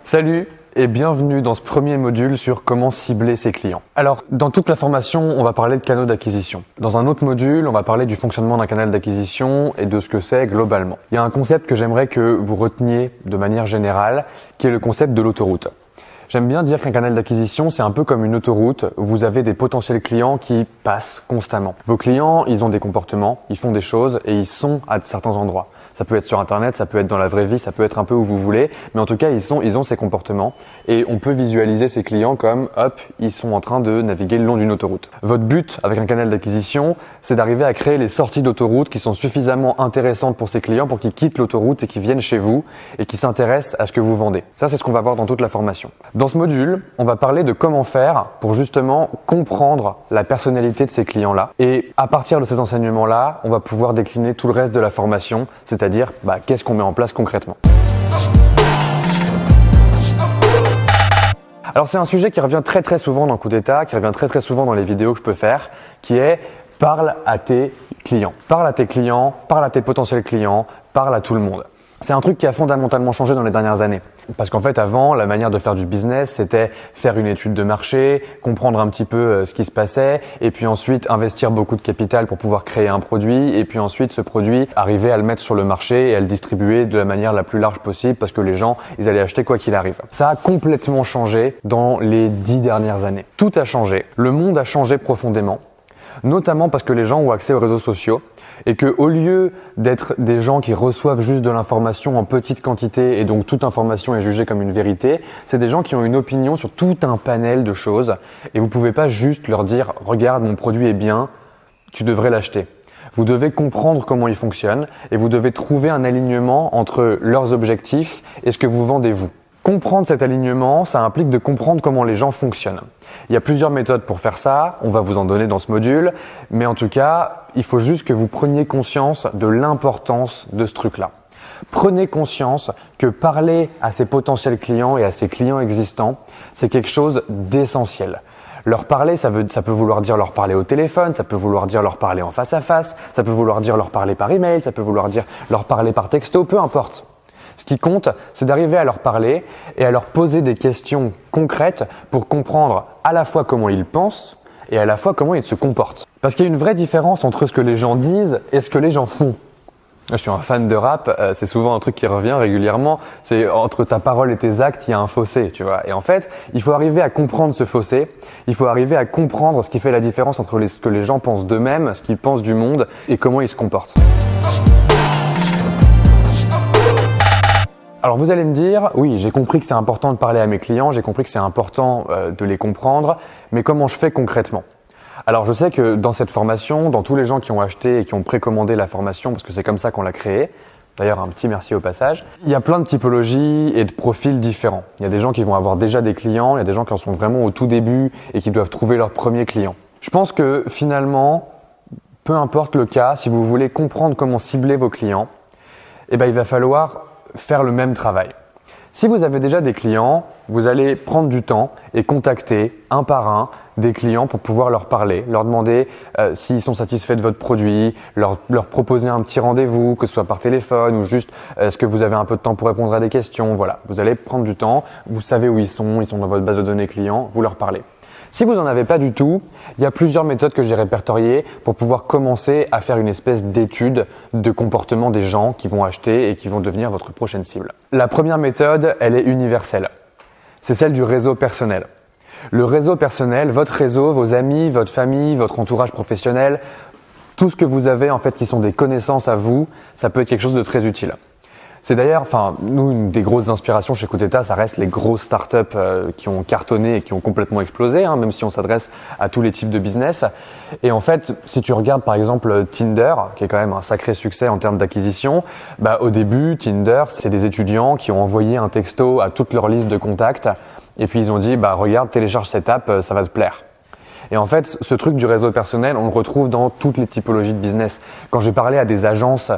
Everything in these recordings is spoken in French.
Salut et bienvenue dans ce premier module sur comment cibler ses clients. Alors, dans toute la formation, on va parler de canaux d'acquisition. Dans un autre module, on va parler du fonctionnement d'un canal d'acquisition et de ce que c'est globalement. Il y a un concept que j'aimerais que vous reteniez de manière générale, qui est le concept de l'autoroute. J'aime bien dire qu'un canal d'acquisition, c'est un peu comme une autoroute. Vous avez des potentiels clients qui passent constamment. Vos clients, ils ont des comportements, ils font des choses et ils sont à certains endroits. Ça peut être sur Internet, ça peut être dans la vraie vie, ça peut être un peu où vous voulez. Mais en tout cas, ils ont ces comportements et on peut visualiser ces clients comme, hop, ils sont en train de naviguer le long d'une autoroute. Votre but avec un canal d'acquisition, c'est d'arriver à créer les sorties d'autoroute qui sont suffisamment intéressantes pour ces clients pour qu'ils quittent l'autoroute et qu'ils viennent chez vous et qu'ils s'intéressent à ce que vous vendez. Ça, c'est ce qu'on va voir dans toute la formation. Dans ce module, on va parler de comment faire pour justement comprendre la personnalité de ces clients-là. Et à partir de ces enseignements-là, on va pouvoir décliner tout le reste de la formation, c'est-à-dire qu'est-ce qu'on met en place concrètement. Alors c'est un sujet qui revient très souvent dans Coup d'État, qui revient très souvent dans les vidéos que je peux faire, qui est parle à tes clients. Parle à tes clients, parle à tes potentiels clients, parle à tout le monde. C'est un truc qui a fondamentalement changé dans les dernières années. Parce qu'en fait, avant, la manière de faire du business, c'était faire une étude de marché, comprendre un petit peu ce qui se passait, et puis ensuite investir beaucoup de capital pour pouvoir créer un produit, et puis ensuite ce produit, arriver à le mettre sur le marché et à le distribuer de la manière la plus large possible parce que les gens, ils allaient acheter quoi qu'il arrive. Ça a complètement changé dans les 10 dernières années. Tout a changé. Le monde a changé profondément, notamment parce que les gens ont accès aux réseaux sociaux. Et que au lieu d'être des gens qui reçoivent juste de l'information en petite quantité et donc toute information est jugée comme une vérité, c'est des gens qui ont une opinion sur tout un panel de choses et vous pouvez pas juste leur dire « regarde, mon produit est bien, tu devrais l'acheter ». Vous devez comprendre comment il fonctionne et vous devez trouver un alignement entre leurs objectifs et ce que vous vendez vous. Comprendre cet alignement, ça implique de comprendre comment les gens fonctionnent. Il y a plusieurs méthodes pour faire ça, on va vous en donner dans ce module, mais en tout cas, il faut juste que vous preniez conscience de l'importance de ce truc-là. Prenez conscience que parler à ses potentiels clients et à ses clients existants, c'est quelque chose d'essentiel. Leur parler, ça peut vouloir dire leur parler au téléphone, ça peut vouloir dire leur parler en face à face, ça peut vouloir dire leur parler par email, ça peut vouloir dire leur parler par texto, peu importe. Ce qui compte, c'est d'arriver à leur parler et à leur poser des questions concrètes pour comprendre à la fois comment ils pensent et à la fois comment ils se comportent. Parce qu'il y a une vraie différence entre ce que les gens disent et ce que les gens font. Je suis un fan de rap, c'est souvent un truc qui revient régulièrement, c'est entre ta parole et tes actes, il y a un fossé, tu vois. Et en fait, il faut arriver à comprendre ce fossé, il faut arriver à comprendre ce qui fait la différence entre ce que les gens pensent d'eux-mêmes, ce qu'ils pensent du monde et comment ils se comportent. Alors vous allez me dire, oui, j'ai compris que c'est important de parler à mes clients, j'ai compris que c'est important de les comprendre, mais comment je fais concrètement ? Alors je sais que dans cette formation, dans tous les gens qui ont acheté et qui ont précommandé la formation, parce que c'est comme ça qu'on l'a créée, d'ailleurs un petit merci au passage, il y a plein de typologies et de profils différents. Il y a des gens qui vont avoir déjà des clients, il y a des gens qui en sont vraiment au tout début et qui doivent trouver leur premier client. Je pense que finalement, peu importe le cas, si vous voulez comprendre comment cibler vos clients, il va falloir faire le même travail. Si vous avez déjà des clients, vous allez prendre du temps et contacter un par un des clients pour pouvoir leur parler, leur demander s'ils sont satisfaits de votre produit, leur proposer un petit rendez-vous, que ce soit par téléphone ou juste est-ce que vous avez un peu de temps pour répondre à des questions. Voilà, vous allez prendre du temps, vous savez où ils sont dans votre base de données clients, vous leur parlez. Si vous n'en avez pas du tout, il y a plusieurs méthodes que j'ai répertoriées pour pouvoir commencer à faire une espèce d'étude de comportement des gens qui vont acheter et qui vont devenir votre prochaine cible. La première méthode, elle est universelle. C'est celle du réseau personnel. Le réseau personnel, votre réseau, vos amis, votre famille, votre entourage professionnel, tout ce que vous avez en fait qui sont des connaissances à vous, ça peut être quelque chose de très utile. C'est d'ailleurs, nous, une des grosses inspirations chez Coup d'État, ça reste les grosses startups qui ont cartonné et qui ont complètement explosé, même si on s'adresse à tous les types de business. Et en fait, si tu regardes par exemple Tinder, qui est quand même un sacré succès en termes d'acquisition, au début, Tinder, c'est des étudiants qui ont envoyé un texto à toute leur liste de contacts et puis ils ont dit, regarde, télécharge cette app, ça va te plaire. Et en fait, ce truc du réseau personnel, on le retrouve dans toutes les typologies de business. Quand j'ai parlé à des agences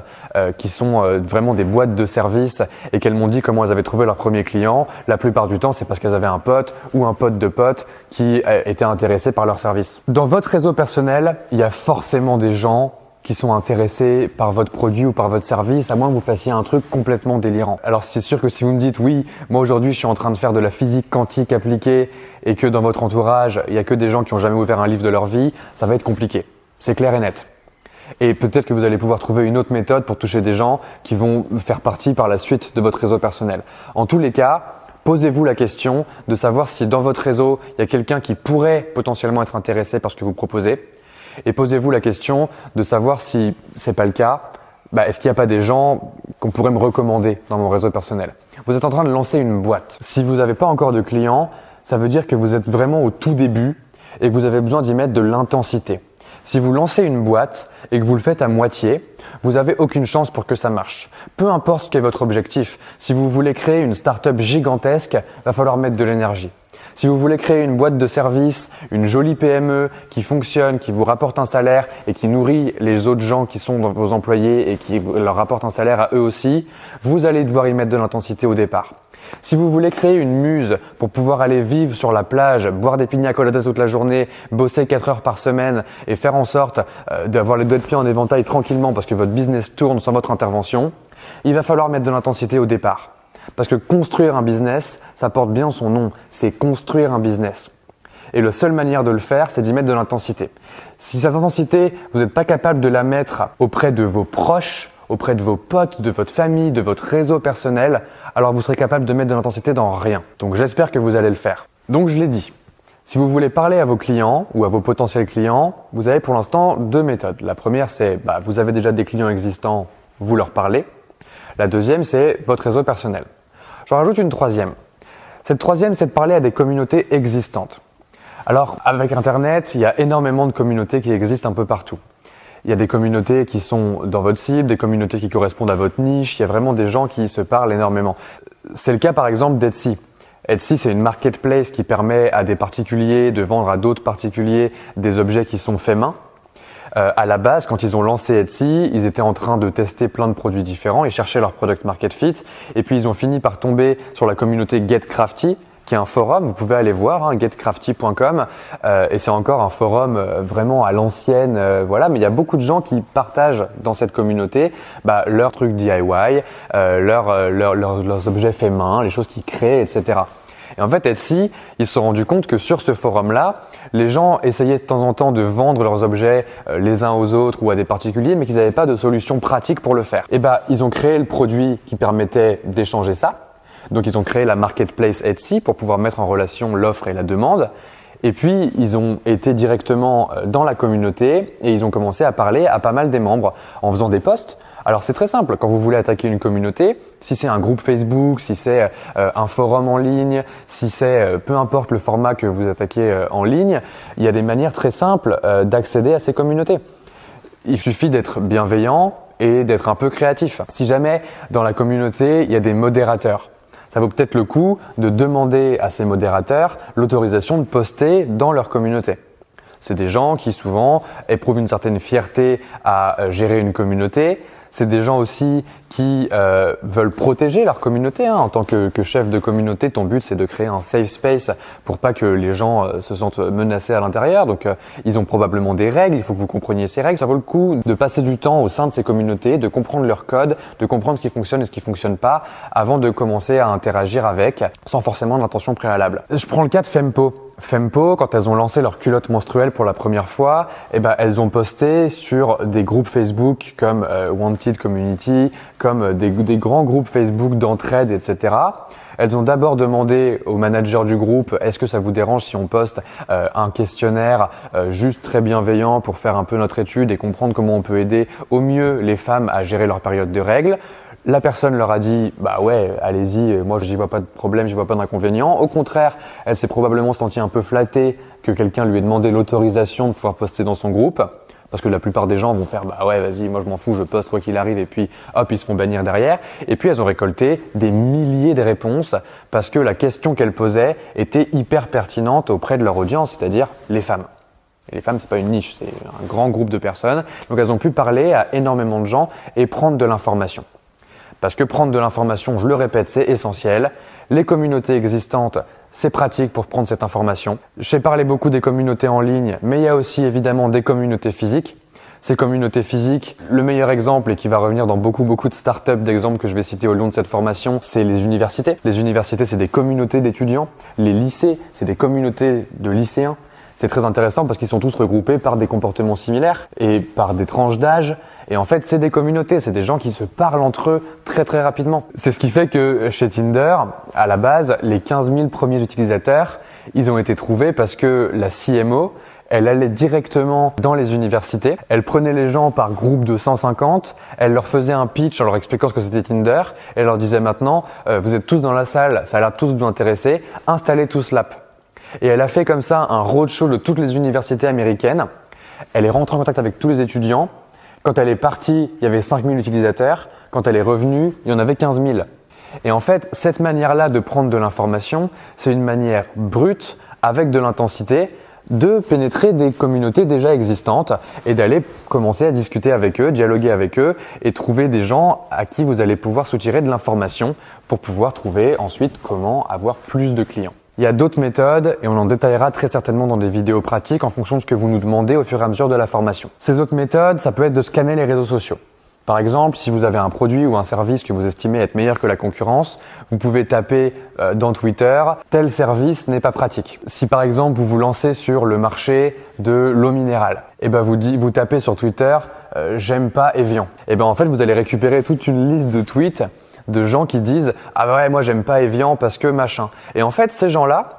qui sont vraiment des boîtes de services et qu'elles m'ont dit comment elles avaient trouvé leurs premiers clients, la plupart du temps, c'est parce qu'elles avaient un pote ou un pote de pote qui était intéressé par leur service. Dans votre réseau personnel, il y a forcément des gens qui sont intéressés par votre produit ou par votre service, à moins que vous fassiez un truc complètement délirant. Alors c'est sûr que si vous me dites oui, moi aujourd'hui je suis en train de faire de la physique quantique appliquée et que dans votre entourage, il n'y a que des gens qui n'ont jamais ouvert un livre de leur vie, ça va être compliqué. C'est clair et net. Et peut-être que vous allez pouvoir trouver une autre méthode pour toucher des gens qui vont faire partie par la suite de votre réseau personnel. En tous les cas, posez-vous la question de savoir si dans votre réseau, il y a quelqu'un qui pourrait potentiellement être intéressé par ce que vous proposez. Et posez-vous la question de savoir si ce n'est pas le cas, est-ce qu'il n'y a pas des gens qu'on pourrait me recommander dans mon réseau personnel? Vous êtes en train de lancer une boîte. Si vous n'avez pas encore de clients, ça veut dire que vous êtes vraiment au tout début et que vous avez besoin d'y mettre de l'intensité. Si vous lancez une boîte et que vous le faites à moitié, vous n'avez aucune chance pour que ça marche. Peu importe ce qu'est votre objectif. Si vous voulez créer une start-up gigantesque, il va falloir mettre de l'énergie. Si vous voulez créer une boîte de service, une jolie PME qui fonctionne, qui vous rapporte un salaire et qui nourrit les autres gens qui sont vos employés et qui leur rapporte un salaire à eux aussi, vous allez devoir y mettre de l'intensité au départ. Si vous voulez créer une muse pour pouvoir aller vivre sur la plage, boire des piña coladas toute la journée, bosser 4 heures par semaine et faire en sorte d'avoir les doigts de pied en éventail tranquillement parce que votre business tourne sans votre intervention, il va falloir mettre de l'intensité au départ. Parce que construire un business, ça porte bien son nom, c'est construire un business. Et la seule manière de le faire, c'est d'y mettre de l'intensité. Si cette intensité, vous n'êtes pas capable de la mettre auprès de vos proches, auprès de vos potes, de votre famille, de votre réseau personnel, alors vous serez capable de mettre de l'intensité dans rien. Donc j'espère que vous allez le faire. Donc je l'ai dit, si vous voulez parler à vos clients ou à vos potentiels clients, vous avez pour l'instant 2 méthodes. La première, c'est vous avez déjà des clients existants, vous leur parlez. La deuxième, c'est votre réseau personnel. J'en rajoute une troisième. Cette troisième, c'est de parler à des communautés existantes. Alors, avec Internet, il y a énormément de communautés qui existent un peu partout. Il y a des communautés qui sont dans votre cible, des communautés qui correspondent à votre niche. Il y a vraiment des gens qui se parlent énormément. C'est le cas par exemple d'Etsy. Etsy, c'est une marketplace qui permet à des particuliers de vendre à d'autres particuliers des objets qui sont faits main. À la base, quand ils ont lancé Etsy, ils étaient en train de tester plein de produits différents, ils cherchaient leur product market fit, et puis ils ont fini par tomber sur la communauté Get Crafty, qui est un forum, vous pouvez aller voir, getcrafty.com, et c'est encore un forum vraiment à l'ancienne, mais il y a beaucoup de gens qui partagent dans cette communauté leurs trucs DIY, leurs objets faits main, les choses qu'ils créent, etc. Et en fait, Etsy, ils se sont rendus compte que sur ce forum-là, les gens essayaient de temps en temps de vendre leurs objets les uns aux autres ou à des particuliers, mais qu'ils n'avaient pas de solution pratique pour le faire. Et ils ont créé le produit qui permettait d'échanger ça. Donc, ils ont créé la marketplace Etsy pour pouvoir mettre en relation l'offre et la demande. Et puis, ils ont été directement dans la communauté et ils ont commencé à parler à pas mal des membres en faisant des posts. Alors, c'est très simple. Quand vous voulez attaquer une communauté, si c'est un groupe Facebook, si c'est un forum en ligne, si c'est peu importe le format que vous attaquez en ligne, il y a des manières très simples d'accéder à ces communautés. Il suffit d'être bienveillant et d'être un peu créatif. Si jamais dans la communauté, il y a des modérateurs, ça vaut peut-être le coup de demander à ces modérateurs l'autorisation de poster dans leur communauté. C'est des gens qui souvent éprouvent une certaine fierté à gérer une communauté. C'est des gens aussi qui veulent protéger leur communauté. En tant que chef de communauté, ton but c'est de créer un safe space pour pas que les gens se sentent menacés à l'intérieur. Donc ils ont probablement des règles, il faut que vous compreniez ces règles. Ça vaut le coup de passer du temps au sein de ces communautés, de comprendre leur code, de comprendre ce qui fonctionne et ce qui fonctionne pas avant de commencer à interagir avec sans forcément d'intention préalable. Je prends le cas de Fempo. Fempo, quand elles ont lancé leur culotte menstruelle pour la première fois, elles ont posté sur des groupes Facebook comme Wanted Community, comme des grands groupes Facebook d'entraide, etc. Elles ont d'abord demandé au manager du groupe « Est-ce que ça vous dérange si on poste un questionnaire juste très bienveillant pour faire un peu notre étude et comprendre comment on peut aider au mieux les femmes à gérer leur période de règles ?» La personne leur a dit « Bah ouais, allez-y, moi j'y vois pas de problème, j'y vois pas d'inconvénient. » Au contraire, elle s'est probablement sentie un peu flattée que quelqu'un lui ait demandé l'autorisation de pouvoir poster dans son groupe. Parce que la plupart des gens vont faire « Bah ouais, vas-y, moi je m'en fous, je poste quoi qu'il arrive. » Et puis hop, ils se font bannir derrière. Et puis elles ont récolté des milliers de réponses parce que la question qu'elles posaient était hyper pertinente auprès de leur audience, c'est-à-dire les femmes. Et les femmes, c'est pas une niche, c'est un grand groupe de personnes. Donc elles ont pu parler à énormément de gens et prendre de l'information. Parce que prendre de l'information, je le répète, c'est essentiel. Les communautés existantes, c'est pratique pour prendre cette information. J'ai parlé beaucoup des communautés en ligne, mais il y a aussi évidemment des communautés physiques. Ces communautés physiques, le meilleur exemple et qui va revenir dans beaucoup de startups d'exemples que je vais citer au long de cette formation, c'est les universités. Les universités, c'est des communautés d'étudiants. Les lycées, c'est des communautés de lycéens. C'est très intéressant parce qu'ils sont tous regroupés par des comportements similaires et par des tranches d'âge. Et en fait, c'est des communautés, c'est des gens qui se parlent entre eux très rapidement. C'est ce qui fait que chez Tinder, à la base, les 15 000 premiers utilisateurs, ils ont été trouvés parce que la CMO, elle allait directement dans les universités, elle prenait les gens par groupe de 150, elle leur faisait un pitch en leur expliquant ce que c'était Tinder, et elle leur disait maintenant, vous êtes tous dans la salle, ça a l'air tous de vous intéresser, installez tous l'app. Et elle a fait comme ça un roadshow de toutes les universités américaines, elle est rentrée en contact avec tous les étudiants, quand elle est partie, il y avait 5 000 utilisateurs, quand elle est revenue, il y en avait 15 000. Et en fait, cette manière-là de prendre de l'information, c'est une manière brute, avec de l'intensité, de pénétrer des communautés déjà existantes et d'aller commencer à discuter avec eux, dialoguer avec eux et trouver des gens à qui vous allez pouvoir soutirer de l'information pour pouvoir trouver ensuite comment avoir plus de clients. Il y a d'autres méthodes et on en détaillera très certainement dans des vidéos pratiques en fonction de ce que vous nous demandez au fur et à mesure de la formation. Ces autres méthodes, ça peut être de scanner les réseaux sociaux. Par exemple, si vous avez un produit ou un service que vous estimez être meilleur que la concurrence, vous pouvez taper dans Twitter « tel service n'est pas pratique ». Si par exemple vous vous lancez sur le marché de l'eau minérale, et ben vous tapez sur Twitter « j'aime pas Evian ». Et ben en fait vous allez récupérer toute une liste de tweets de gens qui disent « ah ouais moi j'aime pas Evian parce que machin ». Et en fait ces gens-là,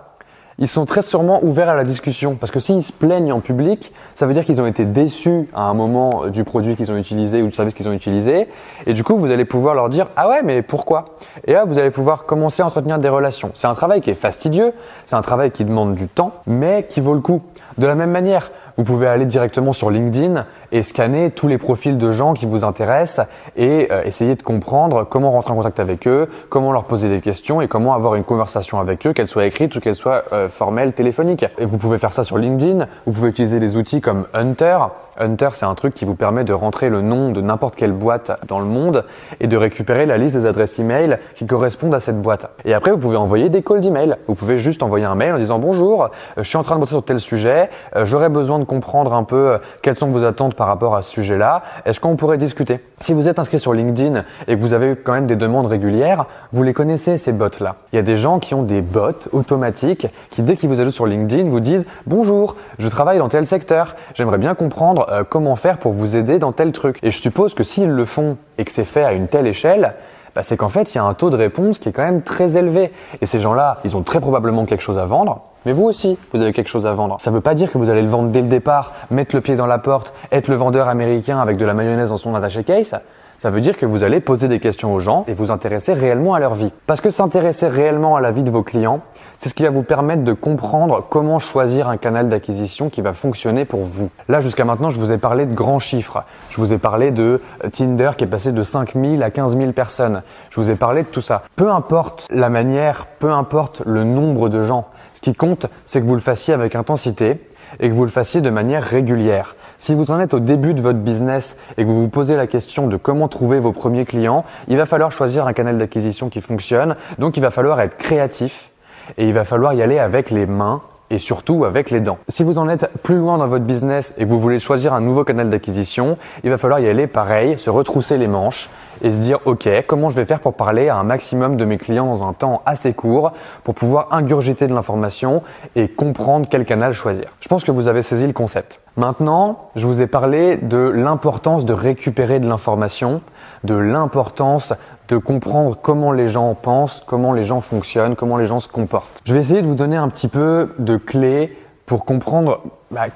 ils sont très sûrement ouverts à la discussion parce que s'ils se plaignent en public, ça veut dire qu'ils ont été déçus à un moment du produit qu'ils ont utilisé ou du service qu'ils ont utilisé et du coup vous allez pouvoir leur dire « ah ouais mais pourquoi ?» Et là vous allez pouvoir commencer à entretenir des relations. C'est un travail qui est fastidieux, c'est un travail qui demande du temps mais qui vaut le coup. De la même manière, vous pouvez aller directement sur LinkedIn et scanner tous les profils de gens qui vous intéressent et essayer de comprendre comment rentrer en contact avec eux, comment leur poser des questions et comment avoir une conversation avec eux, qu'elle soit écrite ou qu'elle soit formelle, téléphonique. Et vous pouvez faire ça sur LinkedIn, vous pouvez utiliser des outils comme Hunter. Hunter, c'est un truc qui vous permet de rentrer le nom de n'importe quelle boîte dans le monde et de récupérer la liste des adresses email qui correspondent à cette boîte. Et après, vous pouvez envoyer des calls d'email. Vous pouvez juste envoyer un mail en disant « Bonjour, je suis en train de bosser sur tel sujet, j'aurais besoin de comprendre un peu quelles sont vos attentes par rapport à ce sujet-là. Est-ce qu'on pourrait discuter ?» Si vous êtes inscrit sur LinkedIn et que vous avez quand même des demandes régulières, vous les connaissez ces bots-là. Il y a des gens qui ont des bots automatiques qui, dès qu'ils vous ajoutent sur LinkedIn, vous disent « Bonjour, je travaille dans tel secteur, j'aimerais bien comprendre comment faire pour vous aider dans tel truc. » Et je suppose que s'ils le font et que c'est fait à une telle échelle, c'est qu'en fait, il y a un taux de réponse qui est quand même très élevé. Et ces gens-là, ils ont très probablement quelque chose à vendre. Mais vous aussi, vous avez quelque chose à vendre. Ça ne veut pas dire que vous allez le vendre dès le départ, mettre le pied dans la porte, être le vendeur américain avec de la mayonnaise dans son attaché case. Ça veut dire que vous allez poser des questions aux gens et vous intéresser réellement à leur vie. Parce que s'intéresser réellement à la vie de vos clients, c'est ce qui va vous permettre de comprendre comment choisir un canal d'acquisition qui va fonctionner pour vous. Là, jusqu'à maintenant, je vous ai parlé de grands chiffres. Je vous ai parlé de Tinder qui est passé de 5 000 à 15 000 personnes. Je vous ai parlé de tout ça. Peu importe la manière, peu importe le nombre de gens. Ce qui compte, c'est que vous le fassiez avec intensité et que vous le fassiez de manière régulière. Si vous en êtes au début de votre business et que vous vous posez la question de comment trouver vos premiers clients, il va falloir choisir un canal d'acquisition qui fonctionne. Donc, il va falloir être créatif et il va falloir y aller avec les mains et surtout avec les dents. Si vous en êtes plus loin dans votre business et que vous voulez choisir un nouveau canal d'acquisition, il va falloir y aller pareil, se retrousser les manches et se dire « Ok, comment je vais faire pour parler à un maximum de mes clients dans un temps assez court pour pouvoir ingurgiter de l'information et comprendre quel canal choisir ?» Je pense que vous avez saisi le concept. Maintenant, je vous ai parlé de l'importance de récupérer de l'information, de l'importance de comprendre comment les gens pensent, comment les gens fonctionnent, comment les gens se comportent. Je vais essayer de vous donner un petit peu de clés pour comprendre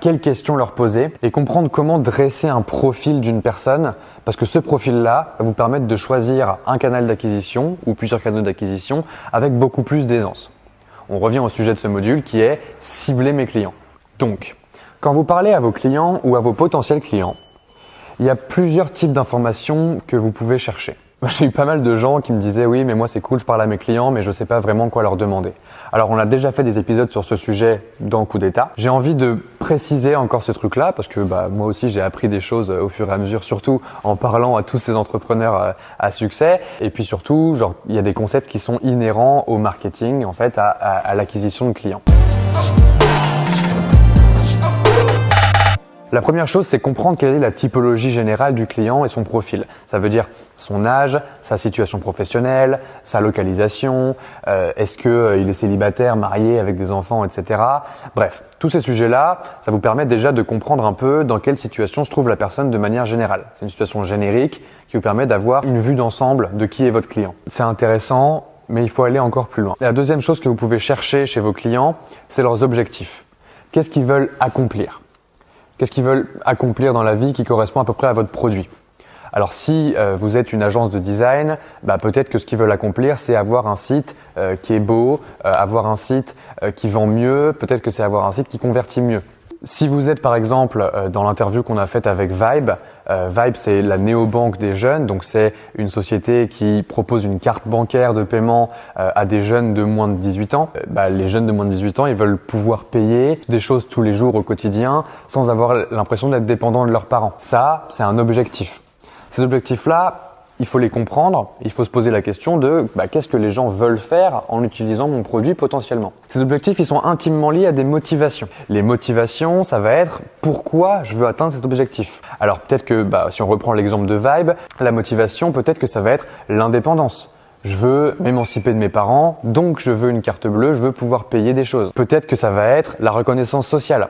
quelles questions leur poser et comprendre comment dresser un profil d'une personne parce que ce profil-là va vous permettre de choisir un canal d'acquisition ou plusieurs canaux d'acquisition avec beaucoup plus d'aisance. On revient au sujet de ce module qui est cibler mes clients. Donc, quand vous parlez à vos clients ou à vos potentiels clients, il y a plusieurs types d'informations que vous pouvez chercher. J'ai eu pas mal de gens qui me disaient « Oui, mais moi c'est cool, je parle à mes clients, mais je sais pas vraiment quoi leur demander. » Alors on a déjà fait des épisodes sur ce sujet dans Coup d'État. J'ai envie de préciser encore ce truc-là parce que moi aussi j'ai appris des choses au fur et à mesure, surtout en parlant à tous ces entrepreneurs à succès. Et puis surtout, il y a des concepts qui sont inhérents au marketing, en fait, à l'acquisition de clients. la première chose, c'est comprendre quelle est la typologie générale du client et son profil. Ça veut dire son âge, sa situation professionnelle, sa localisation, est-ce qu'il est célibataire, marié, avec des enfants, etc. Bref, tous ces sujets-là, ça vous permet déjà de comprendre un peu dans quelle situation se trouve la personne de manière générale. C'est une situation générique qui vous permet d'avoir une vue d'ensemble de qui est votre client. C'est intéressant, mais il faut aller encore plus loin. Et la deuxième chose que vous pouvez chercher chez vos clients, c'est leurs objectifs. Qu'est-ce qu'ils veulent accomplir ? Qu'est-ce qu'ils veulent accomplir dans la vie qui correspond à peu près à votre produit ? Alors si vous êtes une agence de design, peut-être que ce qu'ils veulent accomplir, c'est avoir un site qui est beau, avoir un site qui vend mieux, peut-être que c'est avoir un site qui convertit mieux. Si vous êtes par exemple dans l'interview qu'on a faite avec Vibe, Vibe c'est la néobanque des jeunes, donc c'est une société qui propose une carte bancaire de paiement à des jeunes de moins de 18 ans. Les jeunes de moins de 18 ans, ils veulent pouvoir payer des choses tous les jours au quotidien sans avoir l'impression d'être dépendants de leurs parents. Ça, c'est un objectif. Ces objectifs-là, il faut les comprendre, il faut se poser la question de qu'est-ce que les gens veulent faire en utilisant mon produit potentiellement. Ces objectifs, ils sont intimement liés à des motivations. Les motivations, ça va être pourquoi je veux atteindre cet objectif. Alors peut-être que si on reprend l'exemple de Vibe, la motivation, peut-être que ça va être l'indépendance. Je veux m'émanciper de mes parents, donc je veux une carte bleue, je veux pouvoir payer des choses. Peut-être que ça va être la reconnaissance sociale.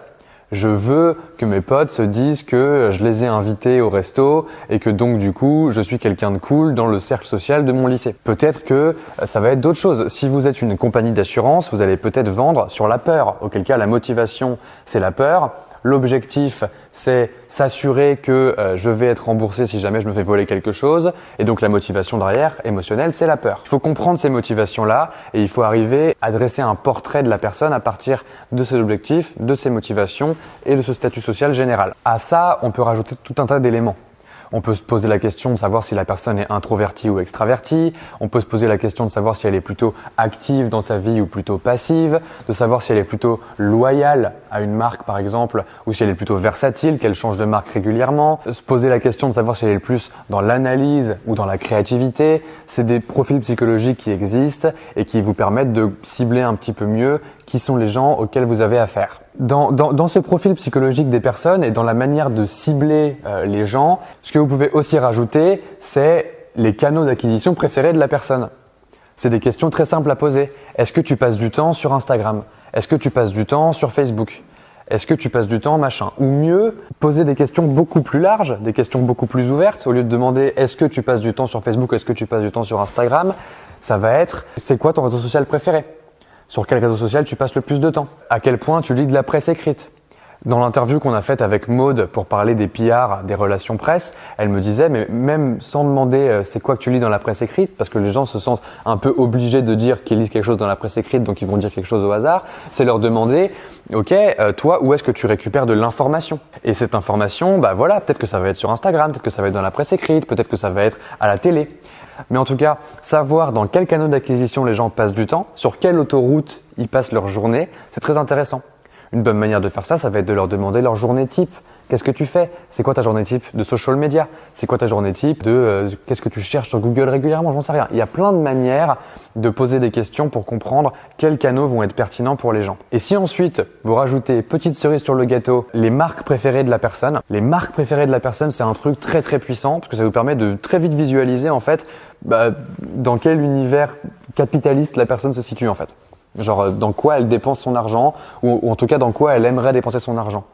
Je veux que mes potes se disent que je les ai invités au resto et que donc du coup je suis quelqu'un de cool dans le cercle social de mon lycée. Peut-être que ça va être d'autres choses. Si vous êtes une compagnie d'assurance, vous allez peut-être vendre sur la peur, auquel cas la motivation c'est la peur. L'objectif, c'est s'assurer que je vais être remboursé si jamais je me fais voler quelque chose. Et donc la motivation derrière, émotionnelle, c'est la peur. Il faut comprendre ces motivations-là et il faut arriver à dresser un portrait de la personne à partir de ses objectifs, de ses motivations et de ce statut social général. À ça, on peut rajouter tout un tas d'éléments. On peut se poser la question de savoir si la personne est introvertie ou extravertie. On peut se poser la question de savoir si elle est plutôt active dans sa vie ou plutôt passive. De savoir si elle est plutôt loyale à une marque par exemple ou si elle est plutôt versatile, qu'elle change de marque régulièrement. Se poser la question de savoir si elle est plus dans l'analyse ou dans la créativité. C'est des profils psychologiques qui existent et qui vous permettent de cibler un petit peu mieux qui sont les gens auxquels vous avez affaire. Dans ce profil psychologique des personnes et dans la manière de cibler les gens, ce que vous pouvez aussi rajouter, c'est les canaux d'acquisition préférés de la personne. C'est des questions très simples à poser. Est-ce que tu passes du temps sur Instagram ? Est-ce que tu passes du temps sur Facebook ? Est-ce que tu passes du temps machin ? Ou mieux, poser des questions beaucoup plus larges, des questions beaucoup plus ouvertes, au lieu de demander est-ce que tu passes du temps sur Facebook, est-ce que tu passes du temps sur Instagram ? Ça va être c'est quoi ton réseau social préféré ? Sur quel réseau social tu passes le plus de temps ? À quel point tu lis de la presse écrite ? Dans l'interview qu'on a faite avec Maude pour parler des PR, des relations presse, elle me disait, mais même sans demander c'est quoi que tu lis dans la presse écrite, parce que les gens se sentent un peu obligés de dire qu'ils lisent quelque chose dans la presse écrite, donc ils vont dire quelque chose au hasard, c'est leur demander, ok, toi, où est-ce que tu récupères de l'information ? Et cette information, peut-être que ça va être sur Instagram, peut-être que ça va être dans la presse écrite, peut-être que ça va être à la télé. Mais en tout cas, savoir dans quel canal d'acquisition les gens passent du temps, sur quelle autoroute ils passent leur journée, c'est très intéressant. Une bonne manière de faire ça, ça va être de leur demander leur journée type. Qu'est-ce que tu fais ? C'est quoi ta journée type de social media ? C'est quoi ta journée type de qu'est-ce que tu cherches sur Google régulièrement ? J'en sais rien. Il y a plein de manières de poser des questions pour comprendre quels canaux vont être pertinents pour les gens. Et si ensuite vous rajoutez petite cerise sur le gâteau, les marques préférées de la personne. Les marques préférées de la personne, c'est un truc très très puissant parce que ça vous permet de très vite visualiser en fait dans quel univers capitaliste la personne se situe en fait. Genre dans quoi elle dépense son argent ou en tout cas dans quoi elle aimerait dépenser son argent.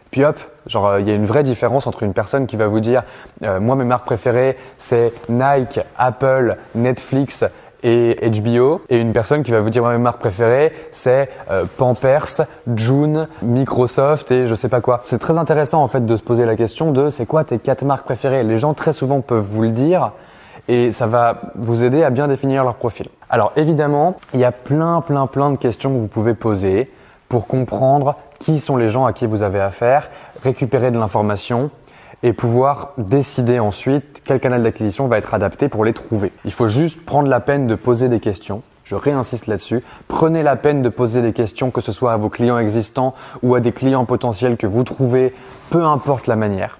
Puis hop, il y a une vraie différence entre une personne qui va vous dire moi mes marques préférées c'est Nike, Apple, Netflix et HBO et une personne qui va vous dire moi mes marques préférées c'est Pampers, June, Microsoft et je sais pas quoi. C'est très intéressant en fait de se poser la question de c'est quoi tes 4 marques préférées. Les gens très souvent peuvent vous le dire et ça va vous aider à bien définir leur profil. Alors évidemment, il y a plein de questions que vous pouvez poser pour comprendre qui sont les gens à qui vous avez affaire, récupérer de l'information et pouvoir décider ensuite quel canal d'acquisition va être adapté pour les trouver. Il faut juste prendre la peine de poser des questions. Je réinsiste là-dessus. Prenez la peine de poser des questions, que ce soit à vos clients existants ou à des clients potentiels que vous trouvez, peu importe la manière.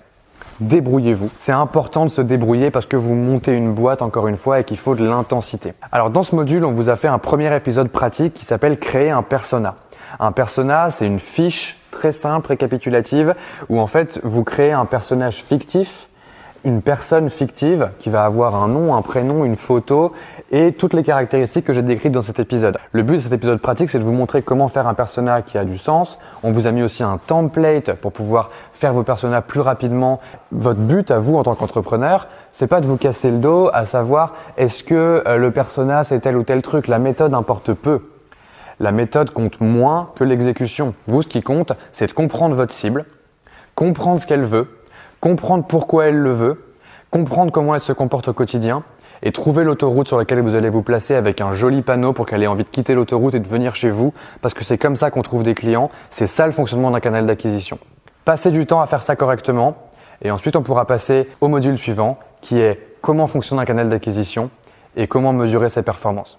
Débrouillez-vous. C'est important de se débrouiller parce que vous montez une boîte encore une fois et qu'il faut de l'intensité. Alors dans ce module, on vous a fait un premier épisode pratique qui s'appelle créer un persona. Un persona, c'est une fiche très simple, récapitulative, où en fait vous créez un personnage fictif, une personne fictive qui va avoir un nom, un prénom, une photo et toutes les caractéristiques que j'ai décrites dans cet épisode. Le but de cet épisode pratique, c'est de vous montrer comment faire un persona qui a du sens. On vous a mis aussi un template pour pouvoir faire vos personas plus rapidement. Votre but à vous en tant qu'entrepreneur, c'est pas de vous casser le dos à savoir est-ce que le persona c'est tel ou tel truc. La méthode importe peu. La méthode compte moins que l'exécution. Vous, ce qui compte, c'est de comprendre votre cible, comprendre ce qu'elle veut, comprendre pourquoi elle le veut, comprendre comment elle se comporte au quotidien et trouver l'autoroute sur laquelle vous allez vous placer avec un joli panneau pour qu'elle ait envie de quitter l'autoroute et de venir chez vous parce que c'est comme ça qu'on trouve des clients. C'est ça le fonctionnement d'un canal d'acquisition. Passez du temps à faire ça correctement et ensuite on pourra passer au module suivant qui est comment fonctionne un canal d'acquisition et comment mesurer ses performances.